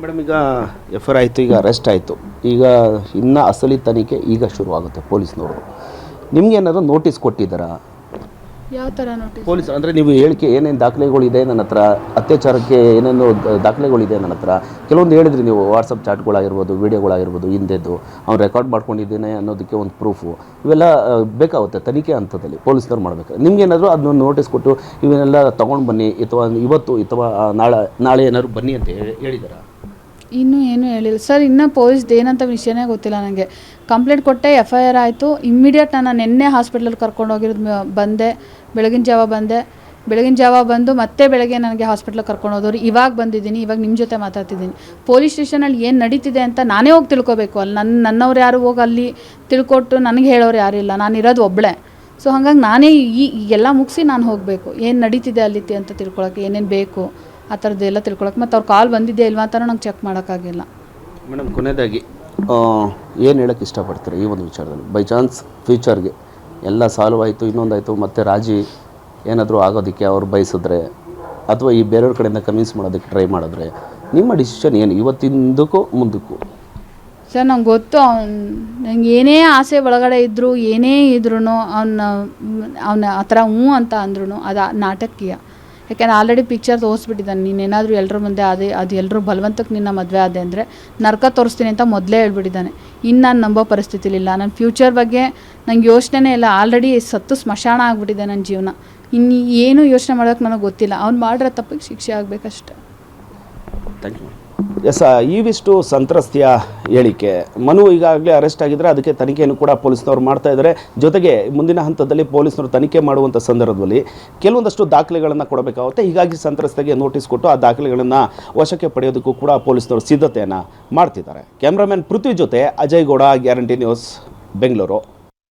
Madam, ಈಗ F I R ಆಯಿತು, ಈಗ ಅರೆಸ್ಟ್ ಆಯಿತು, ಈಗ ಇನ್ನು ಅಸಲಿ ತನಿಖೆ ಈಗ ಶುರುವಾಗುತ್ತೆ. ಪೊಲೀಸ್ನವರು ನಿಮ್ಗೆ ಏನಾದರೂ ನೋಟಿಸ್ ಕೊಟ್ಟಿದ್ದಾರಾ? ಯಾವ ಥರ ನೋಟಿಸ್? ಪೊಲೀಸ್ ಅಂದರೆ ನೀವು ಹೇಳಿಕೆ ಏನೇನು ದಾಖಲೆಗಳಿದೆ ನನ್ನ ಹತ್ರ, ಅತ್ಯಾಚಾರಕ್ಕೆ ಏನೇನು ದಾಖಲೆಗಳಿದೆ ನನ್ನ ಹತ್ರ, ಕೆಲವೊಂದು ಹೇಳಿದ್ರಿ ನೀವು, ವಾಟ್ಸಪ್ ಚಾಟ್ಗಳಾಗಿರ್ಬೋದು, ವೀಡಿಯೋಗಳಾಗಿರ್ಬೋದು, ಹಿಂದೆದ್ದು ಅವ್ನು ರೆಕಾರ್ಡ್ ಮಾಡ್ಕೊಂಡಿದ್ದೇನೆ ಅನ್ನೋದಕ್ಕೆ ಒಂದು ಪ್ರೂಫು, ಇವೆಲ್ಲ ಬೇಕಾಗುತ್ತೆ ತನಿಖೆ ಹಂತದಲ್ಲಿ ಪೊಲೀಸ್ನವ್ರು ಮಾಡಬೇಕು. ನಿಮ್ಗೇನಾದರೂ ಅದನ್ನ ನೋಟಿಸ್ ಕೊಟ್ಟು ಇವನ್ನೆಲ್ಲ ತೊಗೊಂಡು ಬನ್ನಿ ಅಥವಾ ಇವತ್ತು ಅಥವಾ ನಾಳೆ ಏನಾದ್ರು ಬನ್ನಿ ಅಂತ ಹೇಳಿದಾರಾ? ಇನ್ನೂ ಏನೂ ಹೇಳಿಲ್ಲ ಸರ್. ಇನ್ನೂ ಪೊಲೀಸ್ದು ಏನಂತ ವಿಷಯನೇ ಗೊತ್ತಿಲ್ಲ ನನಗೆ. ಕಂಪ್ಲೇಂಟ್ ಕೊಟ್ಟೆ, ಎಫ್ ಐ ಆರ್ ಆಯಿತು. ಇಮ್ಮಿಡಿಯೇಟ್ ನಾನು ನಿನ್ನೆ ಹಾಸ್ಪಿಟ್ಲಲ್ಲಿ ಕರ್ಕೊಂಡೋಗಿರೋದು ಬಂದೆ. ಬೆಳಗಿನ ಜಾವ ಬಂದು ಮತ್ತೆ ಬೆಳಗ್ಗೆ ನನಗೆ ಹಾಸ್ಪಿಟ್ಲಿಗೆ ಕರ್ಕೊಂಡೋದವ್ರು. ಇವಾಗ ಬಂದಿದ್ದೀನಿ, ಇವಾಗ ನಿಮ್ಮ ಜೊತೆ ಮಾತಾಡ್ತಿದ್ದೀನಿ. ಪೊಲೀಸ್ ಸ್ಟೇಷನಲ್ಲಿ ಏನು ನಡೀತಿದೆ ಅಂತ ನಾನೇ ಹೋಗಿ ತಿಳ್ಕೊಬೇಕು. ಅಲ್ಲಿ ನನ್ನವ್ರು ಯಾರು ಹೋಗಿ ಅಲ್ಲಿ ತಿಳ್ಕೊಟ್ಟು ನನಗೆ ಹೇಳೋರು ಯಾರೂ ಇಲ್ಲ. ನಾನಿರೋದು ಒಬ್ಬಳೇ. ಸೊ ಹಾಗಾಗಿ ನಾನೇ ಎಲ್ಲ ಮುಗಿಸಿ ನಾನು ಹೋಗಬೇಕು. ಏನು ನಡೀತಿದೆ ಅಲ್ಲಿ ಅಂತ ತಿಳ್ಕೊಳಕ್ಕೆ, ಏನೇನು ಬೇಕು ಆ ಥರದ್ದೆಲ್ಲ ತಿಳ್ಕೊಳಕ್ಕೆ. ಮತ್ತು ಅವ್ರು ಕಾಲ್ ಬಂದಿದ್ದೆ ಇಲ್ವಾ ಅಂತಲೂ ನಂಗೆ ಚೆಕ್ ಮಾಡೋಕ್ಕಾಗಿಲ್ಲ. ಮೇಡಮ್, ಕೊನೆಯದಾಗಿ ಏನು ಹೇಳೋಕ್ಕೆ ಇಷ್ಟಪಡ್ತೀರಿ ಈ ಒಂದು ವಿಚಾರದಲ್ಲಿ? ಬೈ ಚಾನ್ಸ್ ಫ್ಯೂಚರ್ಗೆ ಎಲ್ಲ ಸಾಲ್ವ್ ಆಯಿತು, ಇನ್ನೊಂದಾಯಿತು, ಮತ್ತು ರಾಜಿ ಏನಾದರೂ ಆಗೋದಕ್ಕೆ ಅವ್ರು ಬಯಸಿದ್ರೆ ಅಥವಾ ಈ ಬೇರೆಯವ್ರ ಕಡೆಯಿಂದ ಕನ್ವಿನ್ಸ್ ಮಾಡೋದಕ್ಕೆ ಟ್ರೈ ಮಾಡಿದ್ರೆ ನಿಮ್ಮ ಡಿಸಿಷನ್ ಏನು ಇವತ್ತಿಂದಕ್ಕೂ ಮುಂದಕ್ಕೂ? ಸರ್, ನಂಗೆ ಗೊತ್ತು ನಂಗೆ ಏನೇ ಆಸೆ ಒಳಗಡೆ ಇದ್ದರೂ ಏನೇ ಇದ್ರೂ ಅವನ ಆ ಥರ ಹ್ಞೂ ಅಂತ ಅಂದ್ರೂ ಅದು ನಾಟಕೀಯ. ಯಾಕೆಂದರೆ ಆಲ್ರೆಡಿ ಪಿಕ್ಚರ್ ತೋರಿಸ್ಬಿಟ್ಟಿದ್ದಾನೆ. ನೀನೇನಾದರೂ ಎಲ್ಲರ ಮುಂದೆ ಅದು ಎಲ್ಲರೂ ಬಲವಂತಕ್ಕೆ ನಿನ್ನ ಮದುವೆ ಆದೆ ಅಂದರೆ ನರಕ ತೋರಿಸ್ತೀನಿ ಅಂತ ಮೊದಲೇ ಹೇಳ್ಬಿಟ್ಟಿದ್ದಾನೆ. ಇನ್ನು ನಾನು ನಂಬೋ ಪರಿಸ್ಥಿತಿಲಿಲ್ಲ. ನನ್ನ ಫ್ಯೂಚರ್ ಬಗ್ಗೆ ನಂಗೆ ಯೋಚನೆ ಇಲ್ಲ. ಆಲ್ರೆಡಿ ಸತ್ತು ಸ್ಮಶಾನ ಆಗಿಬಿಟ್ಟಿದೆ ನನ್ನ ಜೀವನ. ಇನ್ನು ಏನೂ ಯೋಚನೆ ಮಾಡೋಕ್ಕೆ ನನಗೆ ಗೊತ್ತಿಲ್ಲ. ಅವ್ನು ಮಾಡಿರೋ ತಪ್ಪಿಗೆ ಶಿಕ್ಷೆ ಆಗಬೇಕಷ್ಟೆ. Thank you. ಎಸ್, ಇವಿಷ್ಟು ಸಂತ್ರಸ್ತೆಯ ಹೇಳಿಕೆ. ಮನು ಈಗಾಗಲೇ ಅರೆಸ್ಟ್ ಆಗಿದ್ದರೆ ಅದಕ್ಕೆ ತನಿಖೆಯನ್ನು ಕೂಡ ಪೊಲೀಸ್ನವ್ರು ಮಾಡ್ತಾ ಇದ್ದಾರೆ. ಜೊತೆಗೆ ಮುಂದಿನ ಹಂತದಲ್ಲಿ ಪೊಲೀಸ್ನವರು ತನಿಖೆ ಮಾಡುವಂಥ ಸಂದರ್ಭದಲ್ಲಿ ಕೆಲವೊಂದಷ್ಟು ದಾಖಲೆಗಳನ್ನು ಕೊಡಬೇಕಾಗುತ್ತೆ. ಹೀಗಾಗಿ ಸಂತ್ರಸ್ತೆಗೆ ನೋಟಿಸ್ ಕೊಟ್ಟು ಆ ದಾಖಲೆಗಳನ್ನು ವಶಕ್ಕೆ ಪಡೆಯೋದಕ್ಕೂ ಕೂಡ ಪೊಲೀಸ್ನವರು ಸಿದ್ಧತೆಯನ್ನು ಮಾಡ್ತಿದ್ದಾರೆ. ಕ್ಯಾಮ್ರಾಮನ್ ಪೃಥ್ವಿ ಜೊತೆ ಅಜಯ್ ಗೌಡ, ಗ್ಯಾರಂಟಿ ನ್ಯೂಸ್, ಬೆಂಗಳೂರು.